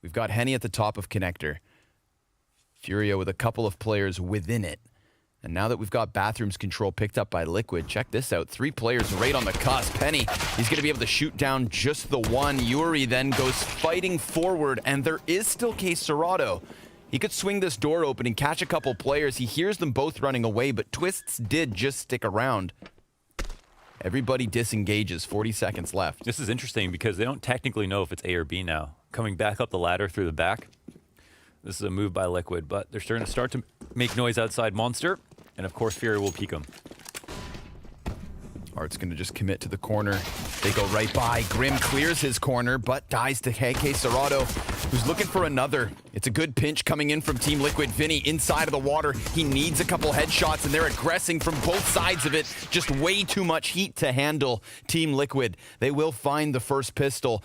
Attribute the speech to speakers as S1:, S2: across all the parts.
S1: We've got Henny at the top of connector. Furia with a couple of players within it. And now that we've got bathrooms control picked up by Liquid, check this out. 3 players right on the cusp. Penny, he's going to be able to shoot down just the one. Yuri then goes fighting forward, and there is still coldzera. He could swing this door open and catch a couple players. He hears them both running away, but Twists did just stick around. Everybody disengages, 40 seconds left.
S2: This is interesting because they don't technically know if it's A or B now. Coming back up the ladder through the back. This is a move by Liquid, but they're starting to make noise outside Monster. And of course, Furia will peek him.
S1: Art's going to just commit to the corner. They go right by. Grim clears his corner, but dies to coldzera, who's looking for another. It's a good pinch coming in from Team Liquid. Vinny inside of the water. He needs a couple headshots, and they're aggressing from both sides of it. Just way too much heat to handle Team Liquid. They will find the first pistol.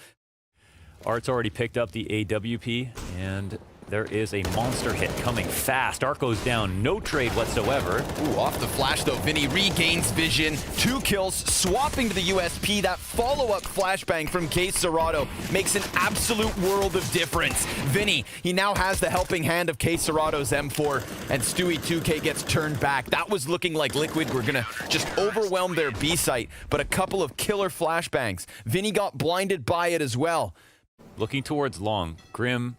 S2: Art's already picked up the AWP, and there is a monster hit coming fast. Art goes down, no trade whatsoever.
S1: Ooh, off the flash though, Vinny regains vision. 2 kills, swapping to the USP. That follow-up flashbang from coldzera makes an absolute world of difference. Vinny, he now has the helping hand of coldzera's M4, and Stewie 2K gets turned back. That was looking like Liquid were gonna just overwhelm their B site, but a couple of killer flashbangs. Vinny got blinded by it as well.
S2: Looking towards long, Grim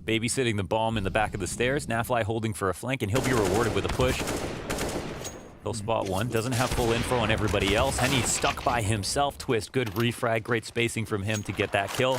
S2: babysitting the bomb in the back of the stairs. nafly holding for a flank, and he'll be rewarded with a push. He'll spot one. Doesn't have full info on everybody else. Henny stuck by himself. Twist, good refrag. Great spacing from him to get that kill.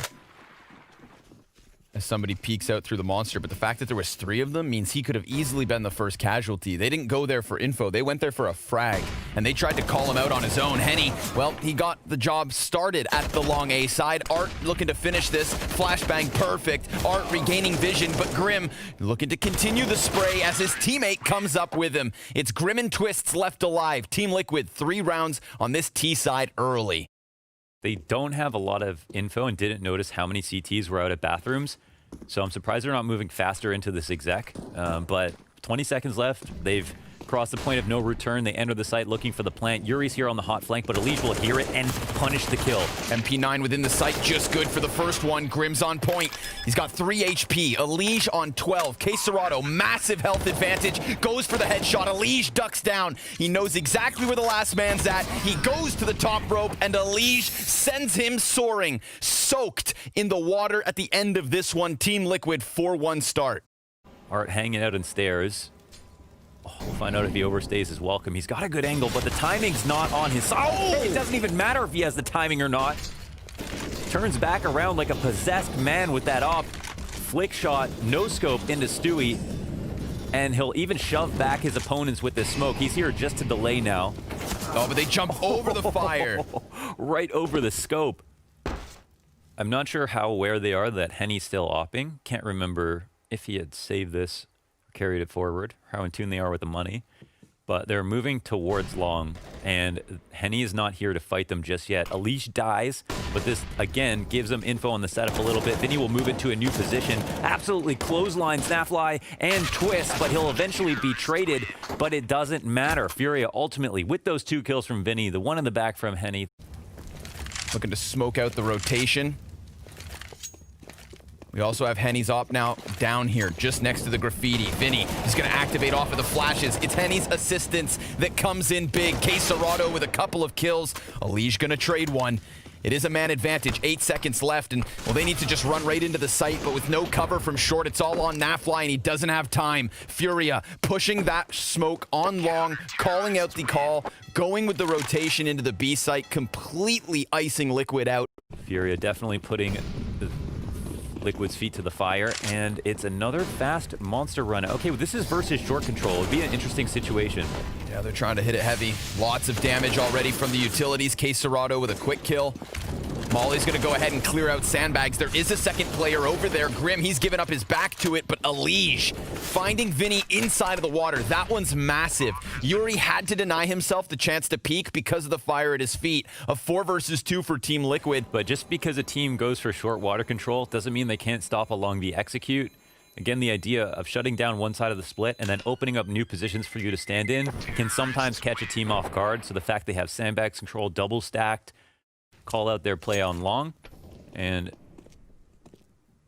S1: As somebody peeks out through the monster, but the fact that there was 3 of them means he could have easily been the first casualty. They didn't go there for info. They went there for a frag, and they tried to call him out on his own. Henny, well, he got the job started at the long A side. Art looking to finish this. Flashbang perfect. Art regaining vision, but Grim looking to continue the spray as his teammate comes up with him. It's Grim and Twists left alive. Team Liquid, 3 rounds on this T side early.
S2: They don't have a lot of info and didn't notice how many CTs were out at bathrooms. So I'm surprised they're not moving faster into this exec. But 20 seconds left. They've crossed the point of no return. They enter the site looking for the plant. Yuri's here on the hot flank, but Elige will hear it and punish the kill.
S1: MP9 within the site, just good for the first one. Grim's on point. He's got 3 HP. Elige on 12. coldzera, massive health advantage. Goes for the headshot. Elige ducks down. He knows exactly where the last man's at. He goes to the top rope, and Elige sends him soaring. Soaked in the water at the end of this one. Team Liquid 4-1 start.
S2: Art hanging out in stairs. We'll find out if he overstays his welcome. He's got a good angle, but the timing's not on his side. Oh! It doesn't even matter if he has the timing or not. Turns back around like a possessed man with that op. Flick shot, no scope into Stewie. And he'll even shove back his opponents with this smoke. He's here just to delay now.
S1: Oh, but they jump over the fire.
S2: Right over the scope. I'm not sure how aware they are that Henny's still opping. Can't remember if he had saved this, carried it forward, how in tune they are with the money. But they're moving towards long, and Henny is not here to fight them just yet. Elige dies, but this, again, gives them info on the setup a little bit. Vinny will move into a new position. Absolutely clotheslines nafly and Twist, but he'll eventually be traded, but it doesn't matter. Furia ultimately, with those 2 kills from Vinny, the one in the back from Henny.
S1: Looking to smoke out the rotation. We also have Henny's op now down here, just next to the graffiti. Vinny is going to activate off of the flashes. It's Henny's assistance that comes in big. coldzera with a couple of kills. Elige going to trade one. It is a man advantage, 8 seconds left, and, well, they need to just run right into the site, but with no cover from short, it's all on nafly, and he doesn't have time. Furia pushing that smoke on long, calling out the call, going with the rotation into the B site, completely icing Liquid out.
S2: Furia definitely putting Liquid's feet to the fire, and it's another fast monster run. Okay, well, this is versus short control. It would be an interesting situation.
S1: Yeah, they're trying to hit it heavy. Lots of damage already from the utilities. coldzera with a quick kill. Molly's going to go ahead and clear out sandbags. There is a second player over there. Grim, he's given up his back to it, but Elige finding Vinny inside of the water. That one's massive. Yuri had to deny himself the chance to peek because of the fire at his feet. A 4 versus 2 for Team Liquid.
S2: But just because a team goes for short water control doesn't mean they can't stop along the execute. Again, the idea of shutting down one side of the split and then opening up new positions for you to stand in can sometimes catch a team off guard. So the fact they have sandbags control double stacked, call out their play on long, and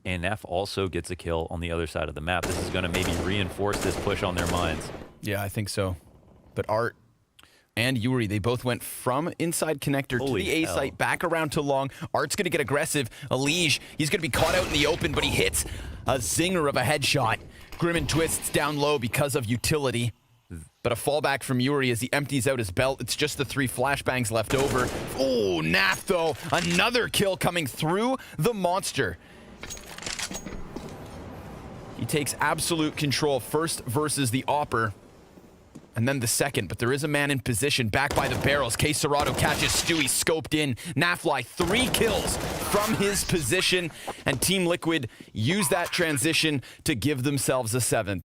S2: And NaV also gets a kill on the other side of the map. This is going to maybe reinforce this push on their minds.
S1: Yeah, I think so. But Art and Yuri, they both went from inside connector
S2: Holy
S1: to the A
S2: hell.
S1: site, back around to long. Art's going to get aggressive. Elige, he's going to be caught out in the open, but he hits a zinger of a headshot. Grim and Twists down low because of utility. But a fallback from Yuri as he empties out his belt. It's just the 3 flashbangs left over. Oh, NaV though. Another kill coming through the monster. He takes absolute control first versus the Opper. And then the second, but there is a man in position back by the barrels. quesoRado catches Stewie scoped in. nafly 3 kills from his position, and Team Liquid use that transition to give themselves a 7th.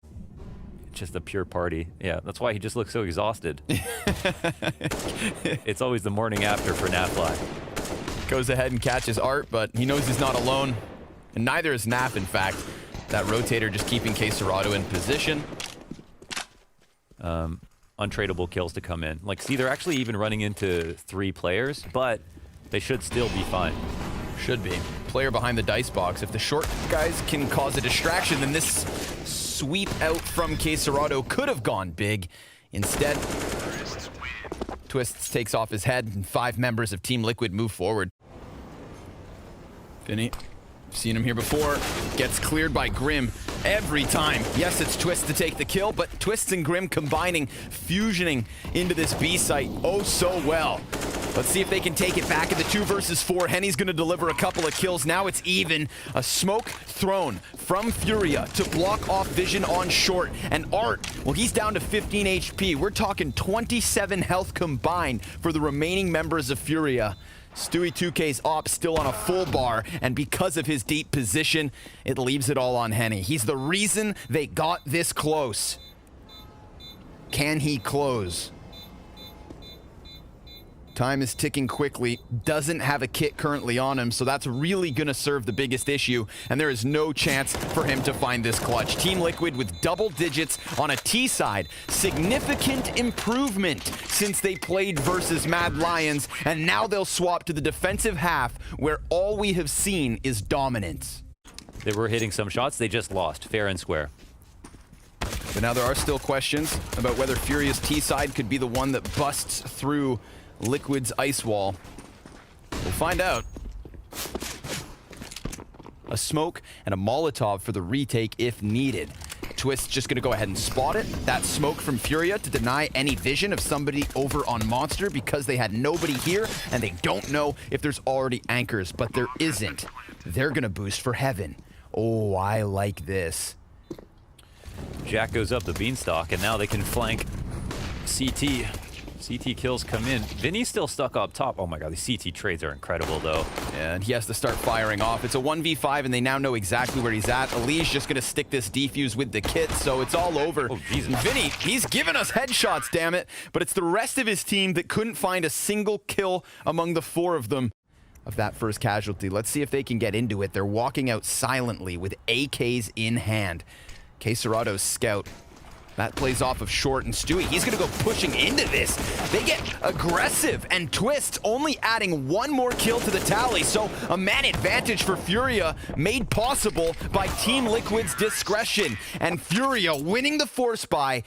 S2: Just a pure party. Yeah, that's why he just looks so exhausted. It's always the morning after for nafly.
S1: Goes ahead and catches Art, but he knows he's not alone. And neither is NaV, in fact. That rotator just keeping quesoRado in position.
S2: Untradeable kills to come in. Like, see, they're actually even running into 3 players, but they should still be fine.
S1: Should be. Player behind the dice box. If the short guys can cause a distraction, then this sweep out from quesoRado could have gone big. Instead, Twists takes off his head, and 5 members of Team Liquid move forward. Vinny. Seen him here before. Gets cleared by Grim every time. Yes, it's Twist to take the kill, but Twists and Grim combining, fusioning into this B site oh so well. Let's see if they can take it back in the 2 versus 4. Henny's gonna deliver a couple of kills. Now it's even. A smoke thrown from Furia to block off vision on short. And Art, well, he's down to 15 HP. We're talking 27 health combined for the remaining members of Furia. Stewie 2K's op still on a full bar, and because of his deep position, it leaves it all on Henny. He's the reason they got this close. Can he close? Time is ticking quickly. Doesn't have a kit currently on him, so that's really gonna serve the biggest issue, and there is no chance for him to find this clutch. Team Liquid with double digits on a T side. Significant improvement since they played versus Mad Lions, and now they'll swap to the defensive half, where all we have seen is dominance.
S2: They were hitting some shots, they just lost, fair and square.
S1: But now there are still questions about whether Furia's T side could be the one that busts through Liquid's ice wall. We'll find out. A smoke and a Molotov for the retake if needed. Twist's just gonna go ahead and spot it. That smoke from Furia to deny any vision of somebody over on Monster because they had nobody here and they don't know if there's already anchors, but there isn't. They're gonna boost for heaven. Oh, I like this.
S2: Jack goes up the beanstalk, and now they can flank CT. CT kills come in. Vinny's still stuck up top. Oh my god, these CT trades are incredible though.
S1: And he has to start firing off. It's a 1v5 and they now know exactly where he's at. Ali's just gonna stick this defuse with the kit, so it's all over.
S2: Oh, Jesus.
S1: Vinny, he's giving us headshots, damn it. But it's the rest of his team that couldn't find a single kill among the 4 of them of that first casualty. Let's see if they can get into it. They're walking out silently with AKs in hand. quesoRado's scout. That plays off of short, and Stewie, he's gonna go pushing into this. They get aggressive, and Twist only adding 1 more kill to the tally, so a man advantage for Furia made possible by Team Liquid's discretion, and Furia winning the force by.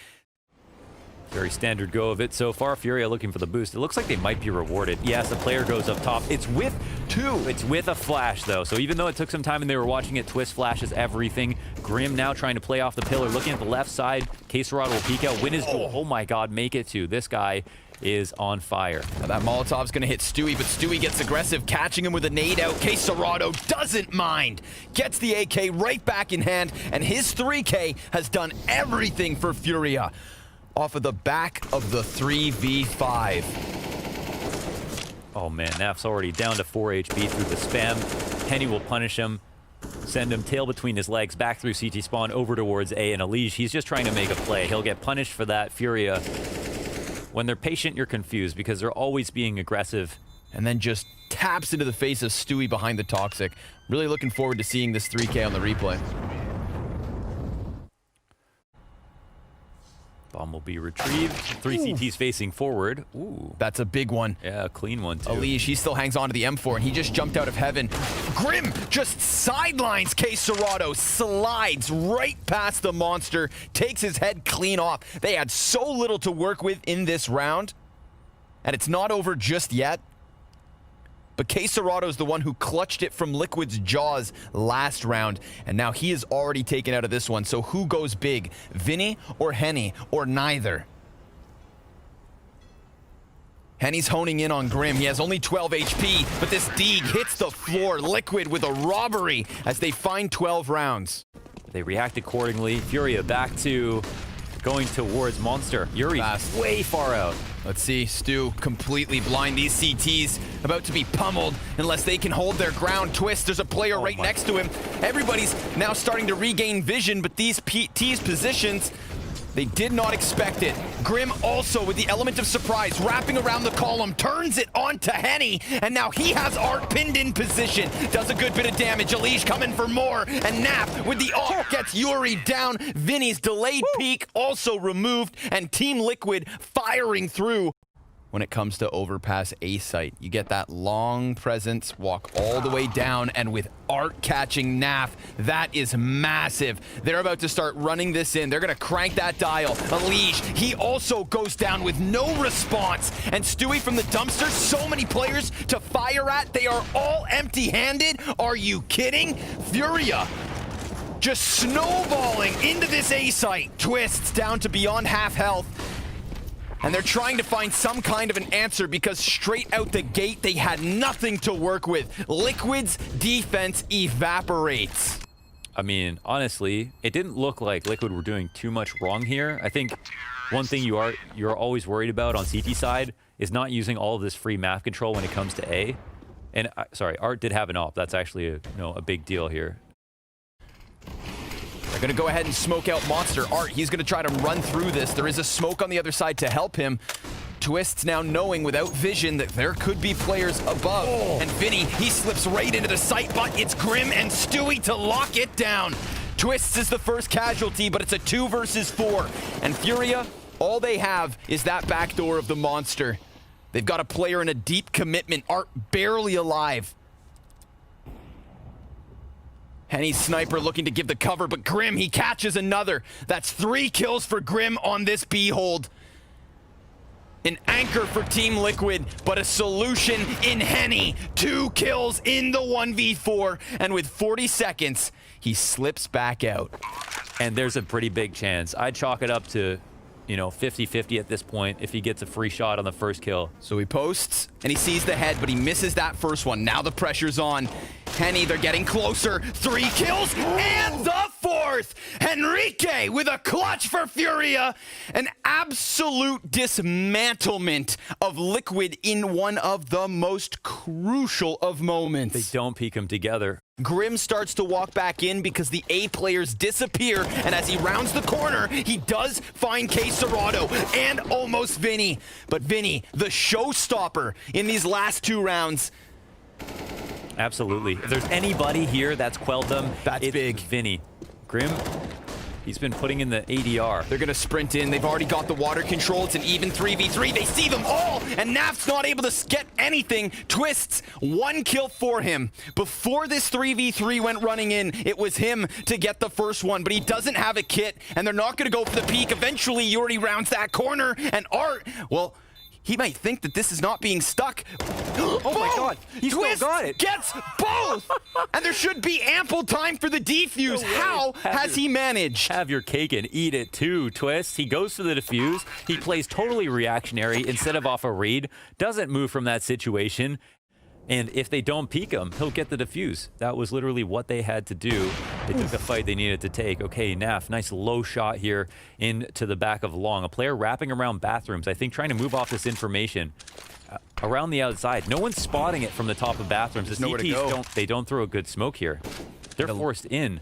S2: Very standard go of it so far. Furia looking for the boost. It looks like they might be rewarded. Yes, a player goes up top. It's with 2. It's with a flash, though. So even though it took some time and they were watching it, Twist flashes everything. Grim now trying to play off the pillar. Looking at the left side. quesoRado will peek out. Win his duel. Oh my god, make it 2. This guy is on fire.
S1: Now that Molotov's gonna hit Stewie, but Stewie gets aggressive, catching him with a nade out. quesoRado doesn't mind. Gets the AK right back in hand, and his 3K has done everything for Furia. Off of the back of the 3v5.
S2: Oh man, NaV's already down to 4 HP through the spam. Henny will punish him, send him tail between his legs, back through CT spawn, over towards A, and Elige, he's just trying to make a play. He'll get punished for that. Furia, when they're patient, you're confused because they're always being aggressive.
S1: And then just taps into the face of Stewie behind the Toxic. Really looking forward to seeing this 3K on the replay.
S2: Bomb will be retrieved. 3 CTs facing forward. Ooh.
S1: That's a big one.
S2: Yeah, a clean one too.
S1: Alish, he still hangs on to the M4, and he just jumped out of heaven. Grim just sidelines Serato, slides right past the monster, takes his head clean off. They had so little to work with in this round, and it's not over just yet. But Serato's the one who clutched it from Liquid's jaws last round, and now he is already taken out of this one. So who goes big? Vinny or Henny, or neither? Henny's honing in on Grim. He has only 12 HP, but this Deeg hits the floor. Liquid with a robbery as they find 12 rounds.
S2: They react accordingly. Furia back to going towards Monster. Yuri way far out.
S1: Let's see, Stu completely blind. These CTs about to be pummeled unless they can hold their ground. Twist, there's a player right next to him. Everybody's now starting to regain vision, but these T's positions, they did not expect it. Grim also with the element of surprise, wrapping around the column, turns it onto Henny, and now he has Art pinned in position. Does a good bit of damage. Alish coming for more, and Nap with the ult gets Yuri down. Vinny's delayed peak also removed, and Team Liquid firing through. When it comes to overpass A site, you get that long presence, walk all the way down, and with Art catching Naf, that is massive. They're about to start running this in. They're gonna crank that dial. Alish, he also goes down with no response. And Stewie from the dumpster, so many players to fire at. They are all empty-handed. Are you kidding? Furia just snowballing into this A site. Twists down to beyond half health. And they're trying to find some kind of an answer because straight out the gate, they had nothing to work with. Liquid's defense evaporates.
S2: I mean, honestly, it didn't look like Liquid were doing too much wrong here. I think one thing you're always worried about on CT side is not using all of this free map control when it comes to A. And sorry, Art did have an op. That's actually a big deal here.
S1: They're gonna go ahead and smoke out Monster. Art, he's gonna try to run through this. There is a smoke on the other side to help him. Twists now knowing without vision that there could be players above. And Vinny, he slips right into the site, but it's Grim and Stewie to lock it down. Twists is the first casualty, but it's a 2 versus 4. And Furia, all they have is that back door of the Monster. They've got a player in a deep commitment. Art barely alive. Henny's sniper looking to give the cover, but Grim, he catches another. That's 3 kills for Grim on this B-hold. An anchor for Team Liquid, but a solution in Henny. 2 kills in the 1v4, and with 40 seconds, he slips back out.
S2: And there's a pretty big chance. I'd chalk it up to, 50-50 at this point if he gets a free shot on the first kill.
S1: So he posts, and he sees the head, but he misses that first one. Now the pressure's on. Henny, they're getting closer. 3 kills, and the 4th! Henrique with a clutch for Furia. An absolute dismantlement of Liquid in one of the most crucial of moments.
S2: They don't peek them together.
S1: Grim starts to walk back in because the A players disappear, and as he rounds the corner, he does find Serato and almost Vinny. But Vinny, the showstopper in these last 2 rounds.
S2: Absolutely. If there's anybody here that's quelled them,
S1: it's big.
S2: Vinny. Grim, he's been putting in the ADR.
S1: They're gonna sprint in. They've already got the water control. It's an even 3v3. They see them all, and Naf's not able to get anything. Twists, 1 kill for him. Before this 3v3 went running in, it was him to get the first one, but he doesn't have a kit, and they're not gonna go for the peak. Eventually, Yuri rounds that corner, and Art, well, he might think that this is not being stuck.
S2: Oh my God, he still got it.
S1: Gets both! And there should be ample time for the defuse. How has he managed?
S2: Have your cake and eat it too, Twist. He goes for the defuse. He plays totally reactionary instead of off a read. Doesn't move from that situation. And if they don't peek him, he'll get the defuse. That was literally what they had to do. They took the fight they needed to take. Okay, Naf, nice low shot here into the back of Long. A player wrapping around bathrooms, I think trying to move off this information around the outside. No one's spotting it from the top of bathrooms. The CTs don't throw a good smoke here. They're forced in.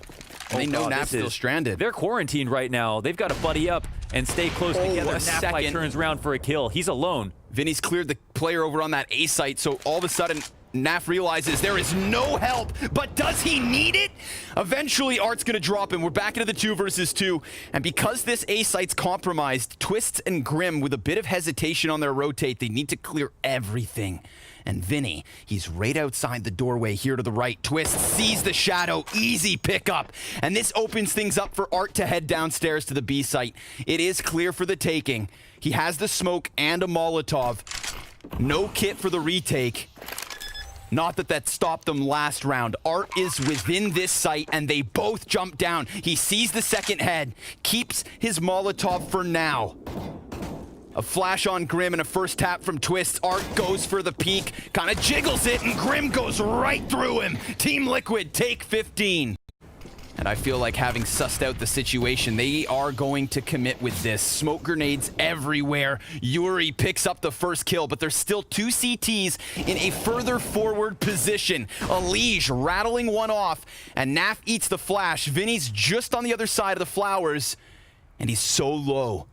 S1: They know Naf's still stranded.
S2: They're quarantined right now. They've got to buddy up and stay close together. Naf turns around for a kill. He's alone.
S1: Vinny's cleared the player over on that A site, so all of a sudden, Naf realizes there is no help, but does he need it? Eventually, Art's gonna drop him. We're back into the 2 versus 2. And because this A site's compromised, Twists and Grim, with a bit of hesitation on their rotate, they need to clear everything. And Vinny, he's right outside the doorway here to the right. Twist sees the shadow, easy pickup. And this opens things up for Art to head downstairs to the B site. It is clear for the taking. He has the smoke and a Molotov. No kit for the retake. Not that stopped them last round. Art is within this site, and they both jump down. He sees the second head, keeps his Molotov for now. A flash on Grim and a first tap from Twist. Art goes for the peek, kind of jiggles it, and Grim goes right through him. Team Liquid take 15. And I feel like, having sussed out the situation, they are going to commit with this. Smoke grenades everywhere. Yuri picks up the first kill, but there's still 2 CTs in a further forward position. Elige rattling one off, and Naf eats the flash. Vinny's just on the other side of the flowers, and he's so low.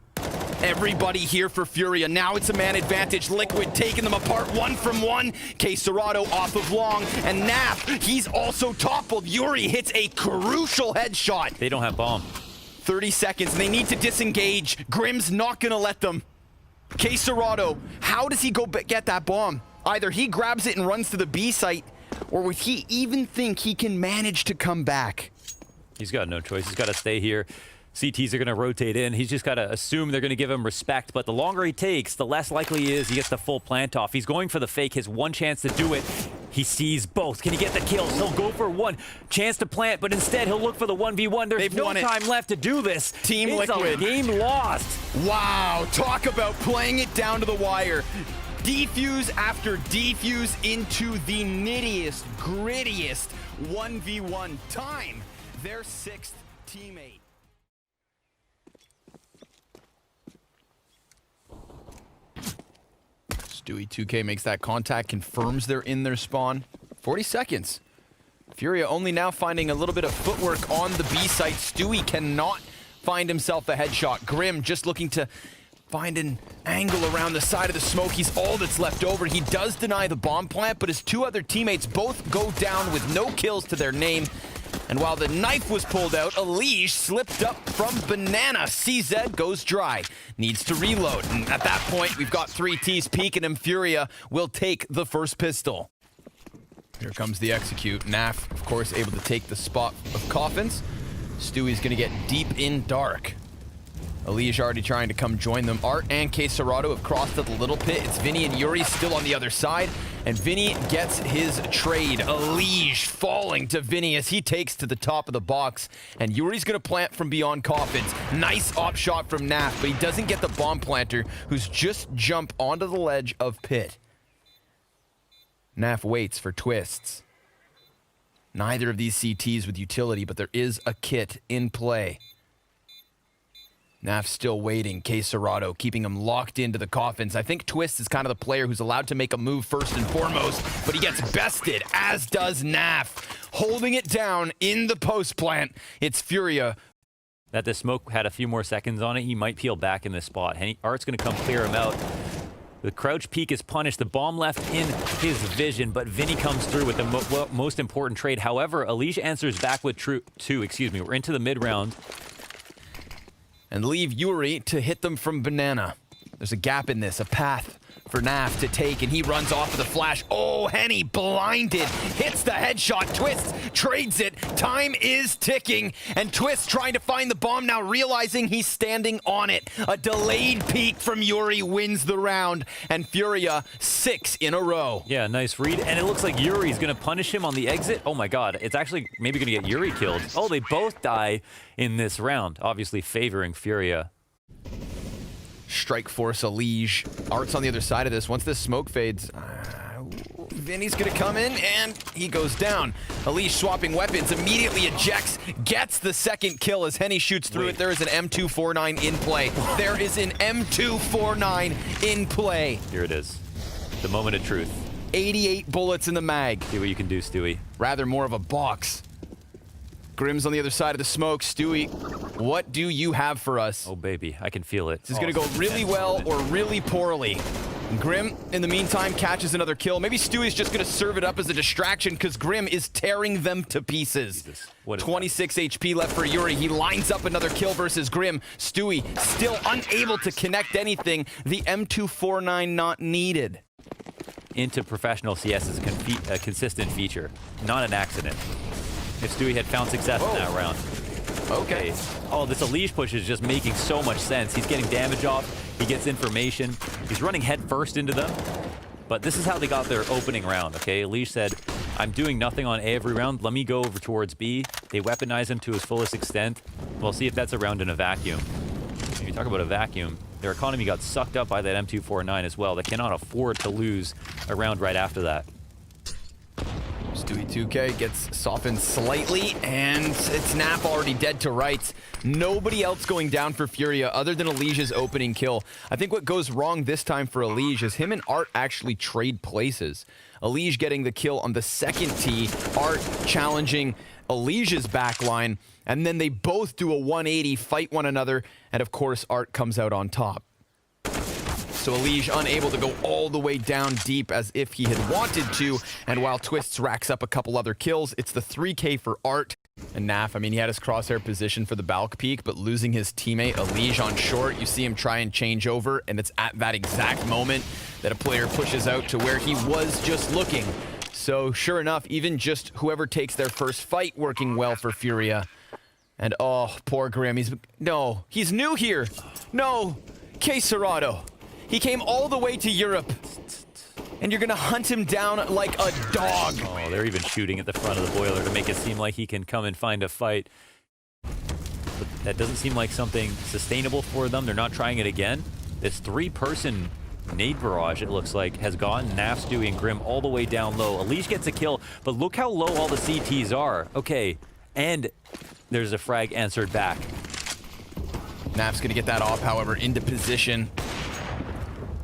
S1: Everybody here for Furia. Now it's a man advantage. Liquid taking them apart 1 from 1. quesadilla off of long. And Naf, he's also toppled. Yuri hits a crucial headshot.
S2: They don't have bomb.
S1: 30 seconds. They need to disengage. Grim's not going to let them. quesadilla, how does he go get that bomb? Either he grabs it and runs to the B site, or would he even think he can manage to come back?
S2: He's got no choice. He's got to stay here. CTs are going to rotate in. He's just got to assume they're going to give him respect, but the longer he takes, the less likely he is he gets the full plant off. He's going for the fake, his one chance to do it. He sees both. Can he get the kills? He'll go for one chance to plant, but instead he'll look for the 1v1. There's no time left to do this.
S1: Team Liquid.
S2: It's a game lost.
S1: Wow, talk about playing it down to the wire. Defuse after defuse into the nittiest, grittiest 1v1 time. Their 6th teammate. Stewie 2K makes that contact, confirms they're in their spawn. 40 seconds. Furia only now finding a little bit of footwork on the B site. Stewie cannot find himself a headshot. Grim just looking to find an angle around the side of the smoke. He's all that's left over. He does deny the bomb plant, but his 2 other teammates both go down with no kills to their name. And while the knife was pulled out, Elige slipped up from Banana. CZ goes dry. Needs to reload. And at that point, we've got 3 Ts peeking him. Furia will take the first pistol. Here comes the execute. Naf, of course, able to take the spot of Coffins. Stewie's going to get deep in dark. Elige already trying to come join them. Art and quesadilla have crossed at the little pit. It's Vinny and Yuri still on the other side. And Vinny gets his trade. Elige falling to Vinny as he takes to the top of the box. And Yuri's going to plant from beyond Coffins. Nice op shot from Naf, but he doesn't get the bomb planter, who's just jumped onto the ledge of pit. Naf waits for Twists. Neither of these CTs with utility, but there is a kit in play. Naf still waiting. quesadilla keeping him locked into the Coffins. I think Twist is kind of the player who's allowed to make a move first and foremost, but he gets bested, as does Naf. Holding it down in the post plant. It's Furia.
S2: That the smoke had a few more seconds on it, he might peel back in this spot. Art's going to come clear him out. The crouch peek is punished. The bomb left in his vision, but Vinny comes through with the most important trade. However, Elige answers back with two. We're into the mid round.
S1: And leave Yuri to hit them from Banana. There's a gap in this, a path for Naf to take, and he runs off of the flash. Oh, Henny blinded, hits the headshot. Twist trades it. Time is ticking, and Twist trying to find the bomb now, realizing he's standing on it. A delayed peek from Yuri wins the round, and Furia 6 in a row.
S2: Yeah, nice read, and it looks like Yuri's gonna punish him on the exit. Oh my god, it's actually maybe gonna get Yuri killed. Oh, they both die in this round, obviously favoring Furia.
S1: Strike force Elige. Art's on the other side of this. Once this smoke fades, Vinny's gonna come in, and he goes down. Elige swapping weapons, immediately ejects, gets the second kill as Henny shoots through it. There is an M249 in play. There is an M249 in play.
S2: Here it is. The moment of truth.
S1: 88 bullets in the mag.
S2: See what you can do, Stewie.
S1: Rather more of a box. Grim's on the other side of the smoke. Stewie, what do you have for us?
S2: Oh, baby, I can feel it.
S1: This is going to go really well or really poorly. Grim, in the meantime, catches another kill. Maybe Stewie's just going to serve it up as a distraction because Grim is tearing them to pieces. 26 HP left for Yuri. He lines up another kill versus Grim. Stewie still unable to connect anything. The M249 not needed.
S2: Into professional CS is a consistent feature, not an accident. If Stewie had found success in that round.
S1: Okay.
S2: Oh, this Elige push is just making so much sense. He's getting damage off. He gets information. He's running head first into them. But this is how they got their opening round, okay? Elige said, I'm doing nothing on A every round. Let me go over towards B. They weaponize him to his fullest extent. We'll see if that's a round in a vacuum. If you talk about a vacuum, their economy got sucked up by that M249 as well. They cannot afford to lose a round right after that.
S1: Stewie 2K gets softened slightly, and it's Nap already dead to rights. Nobody else going down for Furia other than Elige's opening kill. I think what goes wrong this time for Elige is him and Art actually trade places. Elige getting the kill on the second tee, Art challenging Elige's backline, and then they both do a 180, fight one another, and of course Art comes out on top. So Elige unable to go all the way down deep as if he had wanted to, and while Twists racks up a couple other kills, it's the 3K for Art. And Naf, I mean, he had his crosshair position for the Balk peak, but losing his teammate Elige on short, you see him try and change over, and it's at that exact moment that a player pushes out to where he was just looking. So sure enough, even just whoever takes their first fight working well for Furia. And oh, poor Grim, he's new here. No, coldzera. He came all the way to Europe, and you're gonna hunt him down like a dog.
S2: Oh, they're even shooting at the front of the boiler to make it seem like he can come and find a fight. But that doesn't seem like something sustainable for them. They're not trying it again. This three-person nade barrage, it looks like, has gotten Naf, Stewie, and Grim all the way down low. Elige gets a kill, but look how low all the CTs are. Okay, and there's a frag answered back.
S1: Naf's gonna get that off, however, into position.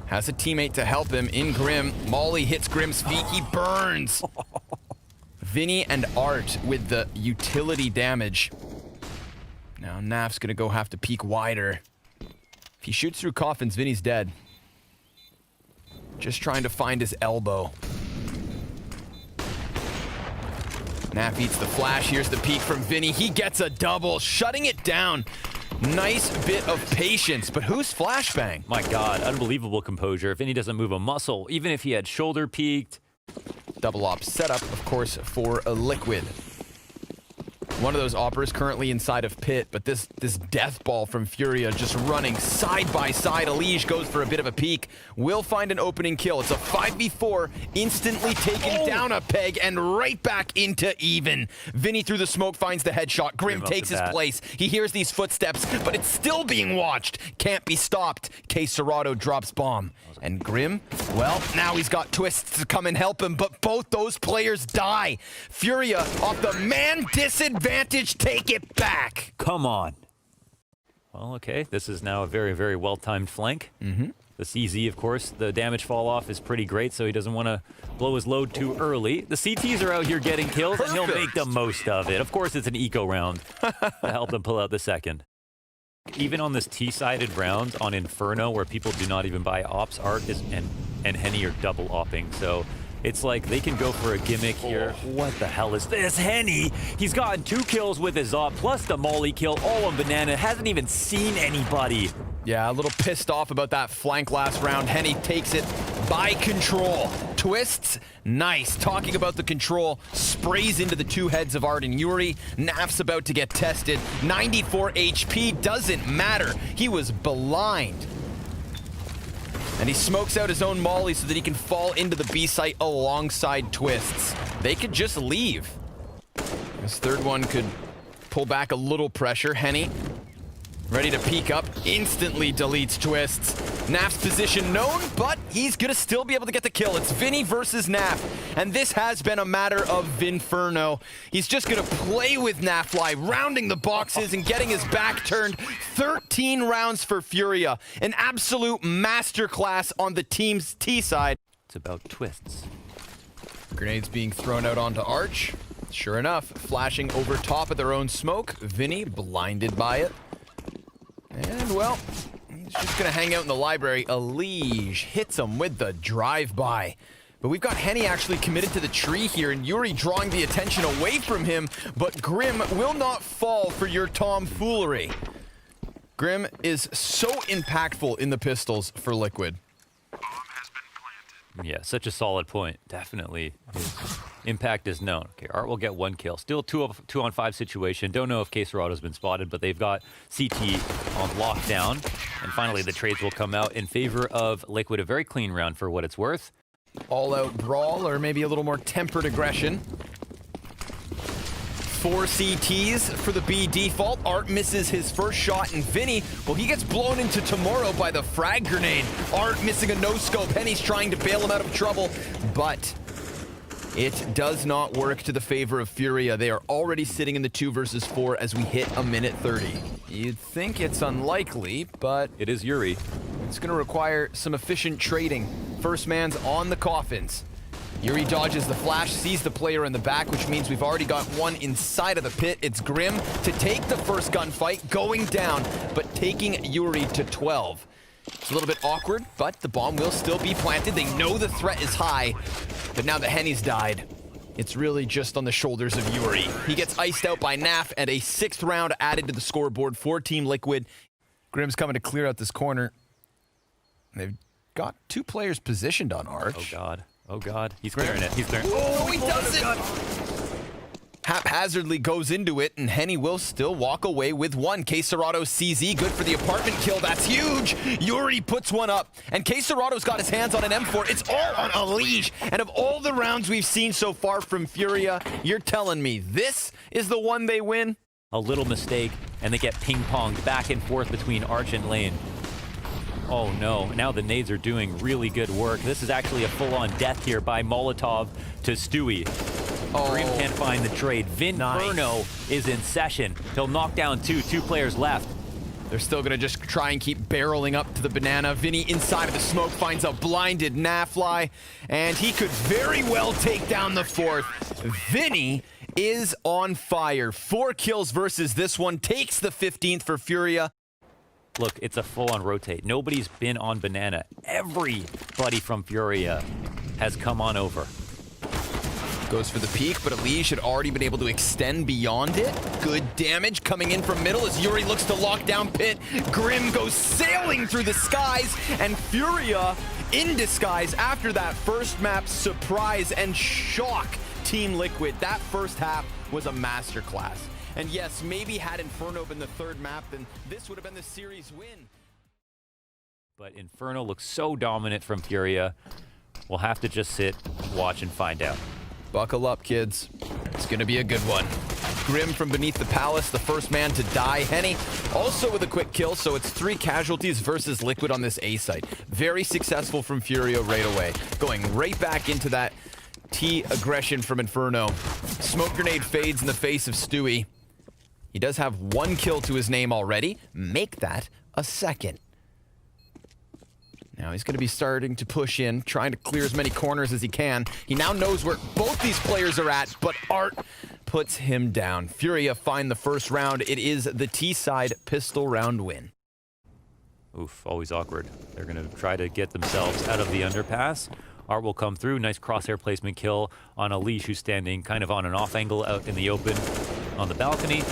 S1: Has a teammate to help him in Grim. Molly hits Grim's feet. He burns. Vinny and Art with the utility damage. Now Naf's gonna go have to peek wider. If he shoots through coffins, Vinny's dead. Just trying to find his elbow. Naf eats the flash. Here's the peek from Vinny. He gets a double, shutting it down. Nice bit of patience, but who's flashbang?
S2: My God, unbelievable composure. If Vinny doesn't move a muscle, even if he had shoulder peeked.
S1: Double op setup, of course, for a Liquid. One of those operas currently inside of pit, but this death ball from Furia just running side by side. Elige goes for a bit of a peek. Will find an opening kill. It's a 5v4, instantly taken down a peg and right back into even. Vinny through the smoke finds the headshot. Grim takes his place. He hears these footsteps, but it's still being watched. Can't be stopped. coldzera drops bomb. And Grim, well, now he's got Twists to come and help him, but both those players die. Furia off the man disadvantage, take it back.
S2: Come on. Well, okay, this is now a very, very well-timed flank. The CZ, of course, the damage fall off is pretty great, so he doesn't want to blow his load too early. The CTs are out here getting kills, and he'll make the most of it. Of course, it's an eco round to help them pull out the second. Even on this T-sided round on Inferno, where people do not even buy ops, Art and Henny are double opping. So it's like they can go for a gimmick here. What the hell is this? Henny, he's gotten 2 kills with his op, plus the molly kill, all on Banana. Hasn't even seen anybody.
S1: Yeah, a little pissed off about that flank last round. Henny takes it by control. Twists, nice. Talking about the control, sprays into the 2 heads of Art and Yuri. Naf's about to get tested. 94 HP, doesn't matter. He was blind. And he smokes out his own molly so that he can fall into the B site alongside Twists. They could just leave. This third one could pull back a little pressure. Henny ready to peek up, instantly deletes Twists. Naf's position known, but he's gonna still be able to get the kill. It's Vinny versus Naf, and this has been a matter of Vinferno. He's just gonna play with Nafly, rounding the boxes and getting his back turned. 13 rounds for Furia, an absolute masterclass on the team's T side.
S2: It's about Twists.
S1: Grenades being thrown out onto Arch. Sure enough, flashing over top of their own smoke. Vinny blinded by it. And, well, He's just going to hang out in the library. Elige hits him with the drive-by. But we've got Henny actually committed to the tree here, and Yuri drawing the attention away from him, but Grim will not fall for your tomfoolery. Grim is so impactful in the pistols for Liquid.
S2: Yeah, such a solid point. Definitely. His impact is known. Okay, Art will get 1 kill. Still 2-on-5 situation. Don't know if Coldzera's been spotted, but they've got CT on lockdown. And finally, the trades will come out in favor of Liquid. A very clean round for what it's worth.
S1: All-out brawl, or maybe a little more tempered aggression. 4 CTs for the B default. Art misses his first shot, and Vinny, well, he gets blown into tomorrow by the frag grenade. Art missing a no-scope. Henny's trying to bail him out of trouble, but it does not work to the favor of Furia. They are already sitting in the 2 versus 4 as we hit a minute 30. You'd think it's unlikely, but
S2: it is Yuri.
S1: It's going to require some efficient trading. First man's on the coffins. Yuri dodges the flash, sees the player in the back, which means we've already got one inside of the pit. It's Grim to take the first gunfight, going down, but taking Yuri to 12. It's a little bit awkward, but the bomb will still be planted. They know the threat is high, but now that Henny's died, it's really just on the shoulders of Yuri. He gets iced out by NAF, and a 6th round added to the scoreboard for Team Liquid. Grim's coming to clear out this corner. They've got 2 players positioned on Arch.
S2: Oh, God. Oh, God. He's clearing it. He's clearing it.
S1: Oh, he doesn't! Haphazardly goes into it, and Henny will still walk away with 1. Coldzera CZ, good for the apartment kill. That's huge! Yuri puts 1 up, and Coldzera's got his hands on an M4. It's all on Elige. And of all the rounds we've seen so far from Furia, you're telling me this is the one they win?
S2: A little mistake, and they get ping-ponged back and forth between Arch and Lane. Oh no, now the nades are doing really good work. This is actually a full-on death here by Molotov to Stewie. Oh. Grim can't find the trade. Inferno is in session. He'll knock down 2 players left.
S1: They're still gonna just try and keep barreling up to the banana. Vinny inside of the smoke finds a blinded Nafly, and he could very well take down the 4th. Vinny is on fire. 4 kills versus this one, takes the 15th for Furia.
S2: Look, it's a full-on rotate. Nobody's been on banana. Everybody from Furia has come on over.
S1: Goes for the peak, but Elige had already been able to extend beyond it. Good damage coming in from middle as Yuri looks to lock down pit. Grim goes sailing through the skies, and Furia in disguise after that first map surprise and shock Team Liquid. That first half was a masterclass. And yes, maybe had Inferno been the 3rd map, then this would have been the series win.
S2: But Inferno looks so dominant from Furia. We'll have to just sit, watch, and find out.
S1: Buckle up, kids. It's gonna be a good one. Grim from beneath the palace, the first man to die. Henny also with a quick kill, so it's 3 casualties versus Liquid on this A site. Very successful from Furia right away. Going right back into that T aggression from Inferno. Smoke grenade fades in the face of Stewie. He does have 1 kill to his name already. Make that a 2nd. Now he's going to be starting to push in, trying to clear as many corners as he can. He now knows where both these players are at, but Art puts him down. Furia find the first round. It is the T-side pistol round win.
S2: Oof, always awkward. They're going to try to get themselves out of the underpass. Art will come through. Nice crosshair placement kill on Elige, who's standing kind of on an off angle out in the open on the balcony.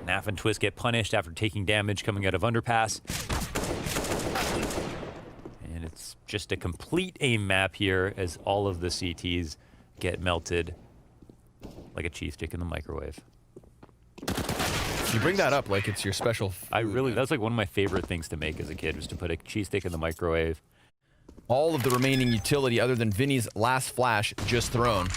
S2: Naf and Twist get punished after taking damage coming out of underpass. And it's just a complete aim map here as all of the CTs get melted like a cheese stick in the microwave.
S1: You bring that up like it's your special food.
S2: That's like one of my favorite things to make as a kid, was to put a cheese stick in the microwave.
S1: All of the remaining utility other than Vinny's last flash just thrown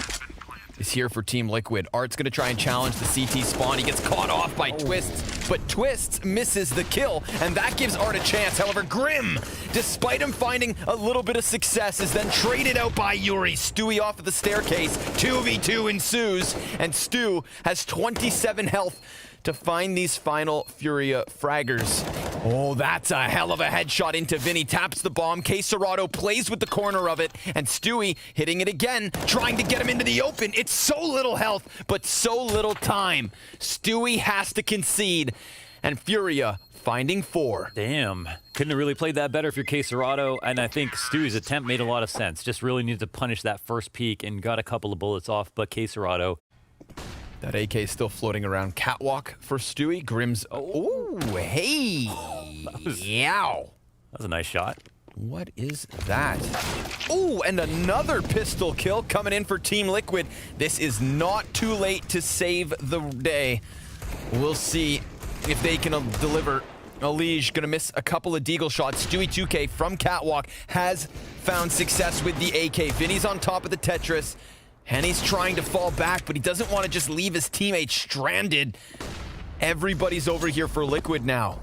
S1: is here for Team Liquid. Art's gonna try and challenge the CT spawn. He gets caught off by Twists, but Twists misses the kill, and that gives Art a chance. However, Grim, despite him finding a little bit of success, is then traded out by Yuri. Stewie off of the staircase. 2v2 ensues, and Stu has 27 health to find these final Furia fraggers. Oh, that's a hell of a headshot into Vinny. Taps the bomb. Coldzera plays with the corner of it, and Stewie hitting it again, trying to get him into the open. It's so little health, but so little time. Stewie has to concede, and Furia finding 4.
S2: Damn. Couldn't have really played that better if you're coldzera, and I think Stewie's attempt made a lot of sense. Just really needed to punish that first peek and got a couple of bullets off, but coldzera.
S1: That AK is still floating around. Catwalk for Stewie. Grim's. Oh, hey. Yow.
S2: That was a nice shot.
S1: What is that? Oh, and another pistol kill coming in for Team Liquid. This is not too late to save the day. We'll see if they can deliver. Alige gonna miss a couple of deagle shots. Stewie 2K from Catwalk has found success with the AK. Vinny's on top of the Tetris. Henny's trying to fall back, but he doesn't want to just leave his teammates stranded. Everybody's over here for Liquid now.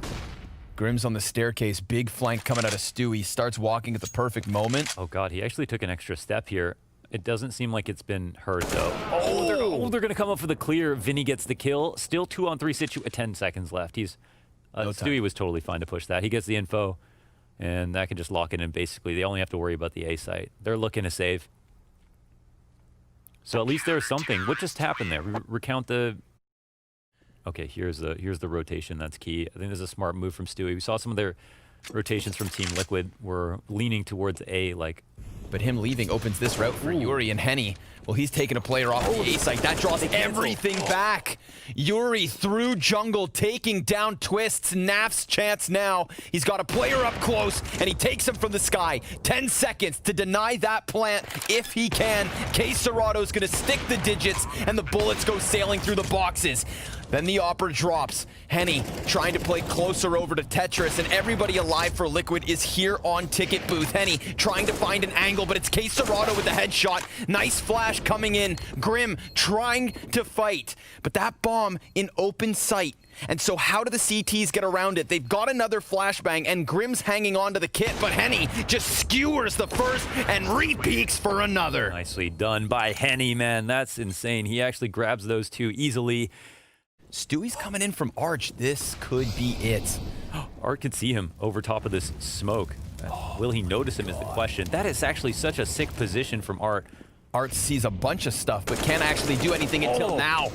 S1: Grim's on the staircase. Big flank coming out of Stewie. Starts walking at the perfect moment.
S2: Oh god, he actually took an extra step here. It doesn't seem like it's been hurt though. Oh, they're gonna come up for the clear. Vinny gets the kill. Still 2-on-3 situ. 10 seconds left. He's Stewie was totally fine to push that. He gets the info, and that can just lock it in. Basically, they only have to worry about the A site. They're looking to save. So at least there's something. What just happened there? Recount the. Okay, here's the rotation. That's key. I think this is a smart move from Stewie. We saw some of their rotations from Team Liquid were leaning towards A, like.
S1: But him leaving opens this route for Yuri and Henny. Well, he's taking a player off the A site. That draws everything back. Yuri through jungle, taking down Twists. Naf's chance now. He's got a player up close, and he takes him from the sky. 10 seconds to deny that plant if he can. coldzera's going to stick the digits, and the bullets go sailing through the boxes. Then the Opera drops. Henny trying to play closer over to Tetris, and everybody alive for Liquid is here on Ticket Booth. Henny trying to find an angle, but it's coldzera with the headshot. Nice flash coming in. Grim trying to fight, but that bomb in open sight. And so how do the CTs get around it? They've got another flashbang, and Grim's hanging on to the kit, but Henny just skewers the first and re-peeks for another.
S2: Nicely done by Henny, man. That's insane. He actually grabs those two easily.
S1: Stewie's coming in from Arch. This could be it.
S2: Art can see him over top of this smoke. Will he notice him is the question. That is actually such a sick position from Art.
S1: Art sees a bunch of stuff, but can't actually do anything until now.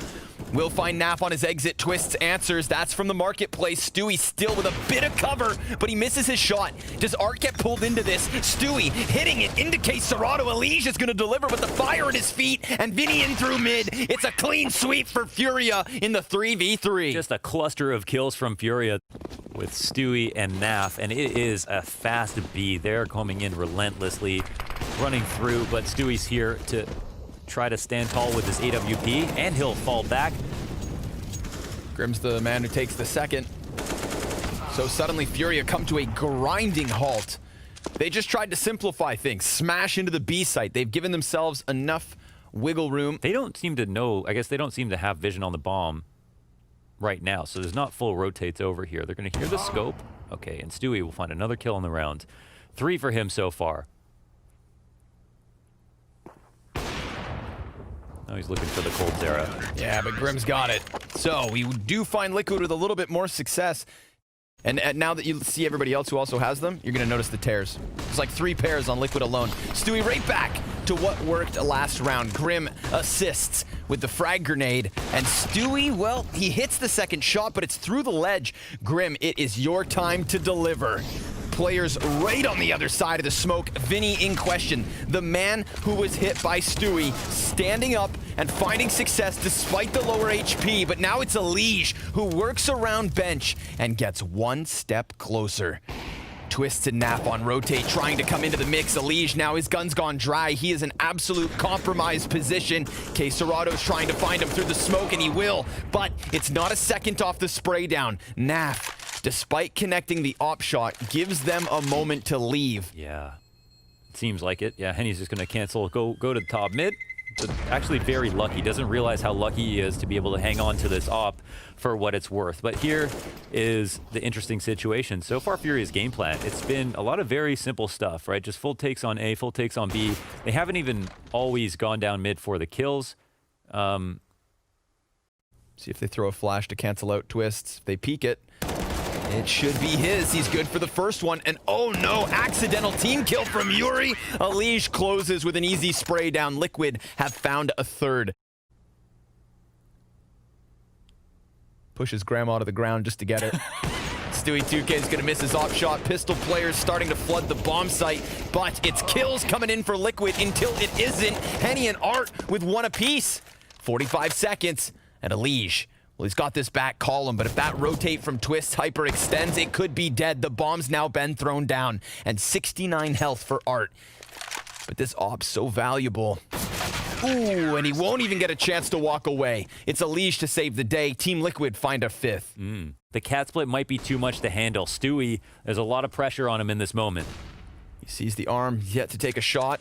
S1: We'll find Naf on his exit. Twists answers. That's from the marketplace. Stewie still with a bit of cover, but he misses his shot. Does Art get pulled into this? Stewie hitting it into coldzera. Alige is going to deliver with the fire at his feet, and Vinny in through mid. It's a clean sweep for Furia in the 3v3.
S2: Just a cluster of kills from Furia with Stewie and Naf, and it is a fast B. They're coming in relentlessly, running through, but Stewie's here to try to stand tall with his AWP, and he'll fall back.
S1: Grim's the man who takes the second. So suddenly Furia come to a grinding halt. They just tried to simplify things, smash into the B site. They've given themselves enough wiggle room.
S2: They don't seem to know, I guess they don't seem to have vision on the bomb right now, so there's not full rotates over here. They're gonna hear the scope. Okay, and Stewie will find another kill in the round. 3 for him so far. Now he's looking for the coldzera.
S1: Yeah, but Grim's got it. So we do find Liquid with a little bit more success. And now that you see everybody else who also has them, you're going to notice the tears. There's like 3 pairs on Liquid alone. Stewie right back to what worked last round. Grim assists with the frag grenade. And Stewie, well, he hits the second shot, but it's through the ledge. Grim, it is your time to deliver. Players right on the other side of the smoke. Vinny in question. The man who was hit by Stewie standing up and finding success despite the lower HP. But now it's Alige who works around bench and gets one step closer. Twists and Nap on rotate, trying to come into the mix. Alige now, his gun's gone dry. He is an absolute compromised position. coldzera's trying to find him through the smoke, and he will. But it's not a second off the spray down. Nap, despite connecting the op shot, gives them a moment to leave.
S2: Yeah, it seems like it. Yeah, Henny's just going to cancel, go to the top mid. But actually very lucky. Doesn't realize how lucky he is to be able to hang on to this op for what it's worth. But here is the interesting situation. So far, Furia's game plan, it's been a lot of very simple stuff, right? Just full takes on A, full takes on B. They haven't even always gone down mid for the kills.
S1: See if they throw a flash to cancel out Twists. If they peek it, it should be his. He's good for the first one. And oh no, accidental team kill from Yuri. Alige closes with an easy spray down. Liquid have found a third. Pushes grandma to the ground just to get it. Stewie 2K is going to miss his op shot. Pistol players starting to flood the bomb site, but it's kills coming in for Liquid until it isn't. Henny and Art with one apiece. 45 seconds, and Elige. Well, he's got this back column, but if that rotate from Twist hyperextends, it could be dead. The bomb's now been thrown down, and 69 health for Art. But this op's so valuable. Ooh, and he won't even get a chance to walk away. It's Elige to save the day. Team Liquid find a fifth.
S2: The cat split might be too much to handle. Stewie, there's a lot of pressure on him in this moment.
S1: He sees the arm, yet to take a shot.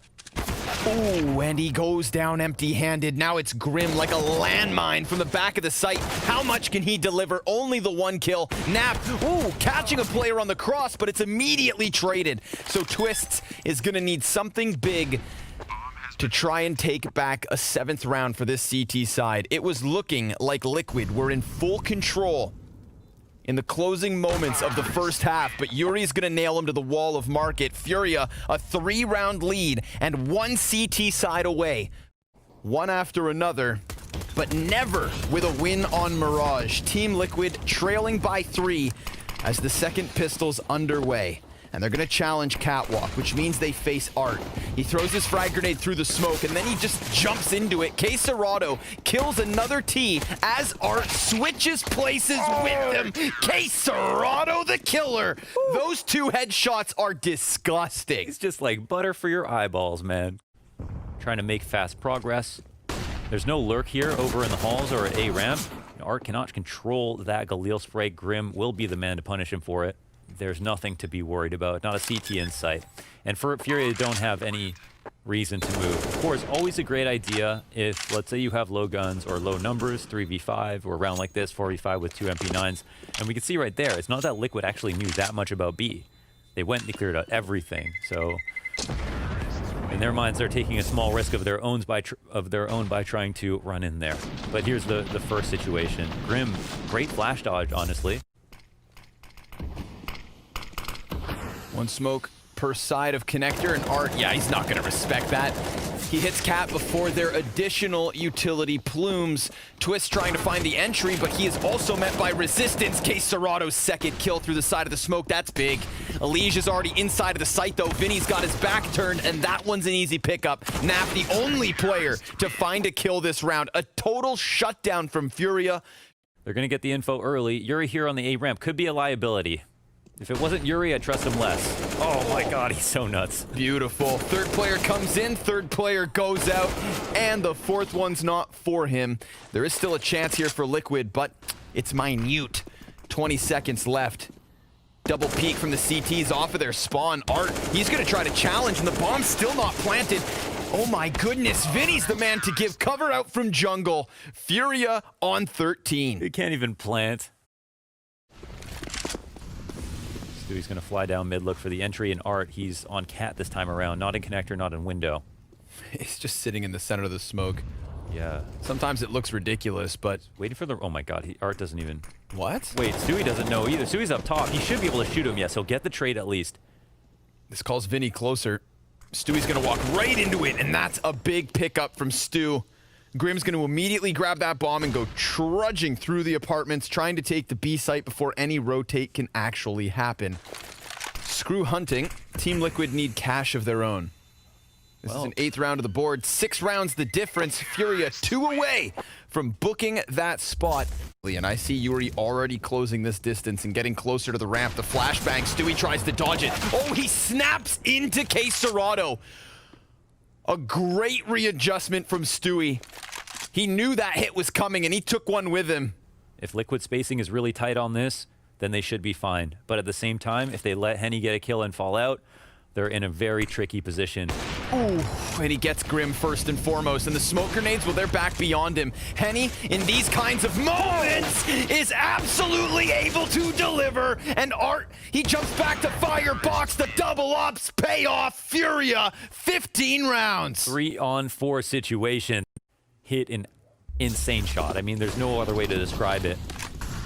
S1: Ooh, and he goes down empty-handed. Now it's Grim like a landmine from the back of the site. How much can he deliver? Only the one kill. Nap, ooh, catching a player on the cross, but it's immediately traded. So Twists is gonna need something big to try and take back a 7th round for this CT side. It was looking like Liquid were in full control in the closing moments of the first half, but Yuri's gonna nail him to the wall of market. Furia, a 3-round lead and one CT side away. One after another, but never with a win on Mirage. Team Liquid trailing by 3 as the second pistol's underway. And they're gonna challenge Catwalk, which means they face Art. He throws his frag grenade through the smoke, and then he just jumps into it. Coldzera kills another T as Art switches places with him. Coldzera the killer. Those 2 headshots are disgusting.
S2: It's just like butter for your eyeballs, man. Trying to make fast progress. There's no lurk here over in the halls or at A ramp. Art cannot control that Galil spray. Grim will be the man to punish him for it. There's nothing to be worried about, not a CT in sight. And for Furia, don't have any reason to move. Of course, always a great idea if, let's say you have low guns or low numbers, 3v5, or a round like this, 4v5 with 2 MP9s. And we can see right there, it's not that Liquid actually knew that much about B. They went and they cleared out everything. So in their minds, they're taking a small risk of their own by trying to run in there. But here's the first situation. Grim, great flash dodge, honestly.
S1: One smoke per side of connector, and Art, yeah, he's not going to respect that. He hits Cat before their additional utility plumes. Twist trying to find the entry, but he is also met by resistance. Coldzera's second kill through the side of the smoke. That's big. Elige is already inside of the site, though. Vinny's got his back turned, and that one's an easy pickup. Nap, the only player to find a kill this round. A total shutdown from Furia.
S2: They're going to get the info early. Yuri here on the A ramp could be a liability. If it wasn't Yuri, I'd trust him less. Oh my god, he's so nuts.
S1: Beautiful. Third player comes in, third player goes out, and the 4th one's not for him. There is still a chance here for Liquid, but it's minute. 20 seconds left. Double peek from the CTs off of their spawn. Art, he's gonna try to challenge, and the bomb's still not planted. Oh my goodness, Vinny's the man to give cover out from jungle. Furia on 13.
S2: He can't even plant. Stewie's going to fly down mid, look for the entry, and Art, he's on Cat this time around. Not in connector, not in window.
S1: He's just sitting in the center of the smoke.
S2: Yeah.
S1: Sometimes it looks ridiculous, but...
S2: Waiting for the... Oh my god, Art doesn't even...
S1: What?
S2: Wait, Stewie doesn't know either. Stewie's up top. He should be able to shoot him. Yes, he'll get the trade at least.
S1: This calls Vinny closer. Stewie's going to walk right into it, and that's a big pickup from Stu. Grim's going to immediately grab that bomb and go trudging through the apartments, trying to take the B site before any rotate can actually happen. Screw hunting. Team Liquid need cash of their own. This is an 8th round of the board. 6 rounds the difference. Furia 2 away from booking that spot. And I see Yuri already closing this distance and getting closer to the ramp. The flashbang. Stewie tries to dodge it. Oh, he snaps into Coldzera. A great readjustment from Stewie. He knew that hit was coming, and he took one with him.
S2: If Liquid spacing is really tight on this, then they should be fine. But at the same time, if they let Henny get a kill and fall out, they're in a very tricky position.
S1: Ooh, and he gets Grim first and foremost, and the smoke grenades, well, they're back beyond him. Henny, in these kinds of moments, is absolutely able to deliver, and Art, he jumps back to firebox, the double ops payoff. Furia, 15 rounds.
S2: 3-on-4 situation. Hit an insane shot. I mean, there's no other way to describe it.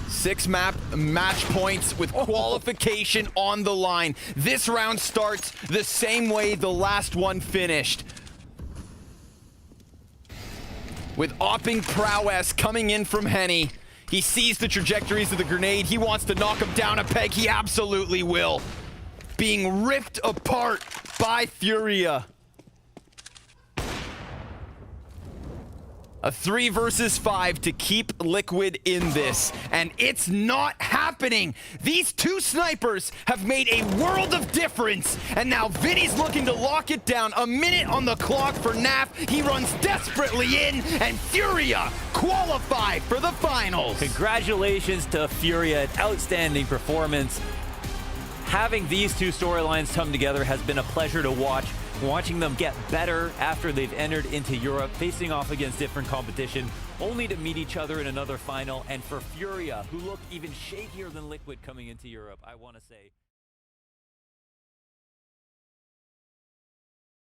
S1: 6 map match points with qualification on the line. This round starts the same way the last one finished. With opping prowess coming in from Henny. He sees the trajectories of the grenade. He wants to knock him down a peg. He absolutely will. Being ripped apart by Furia. A 3 versus 5 to keep Liquid in this, and it's not happening. These two snipers have made a world of difference, and now Vinny's looking to lock it down. A minute on the clock for Naf. He runs desperately in, and Furia qualify for the finals.
S2: Congratulations to Furia, an outstanding performance. Having these two storylines come together has been a pleasure to watch. Watching them get better after they've entered into Europe, facing off against different competition, only to meet each other in another final. And for Furia, who look even shakier than Liquid coming into Europe, I want to say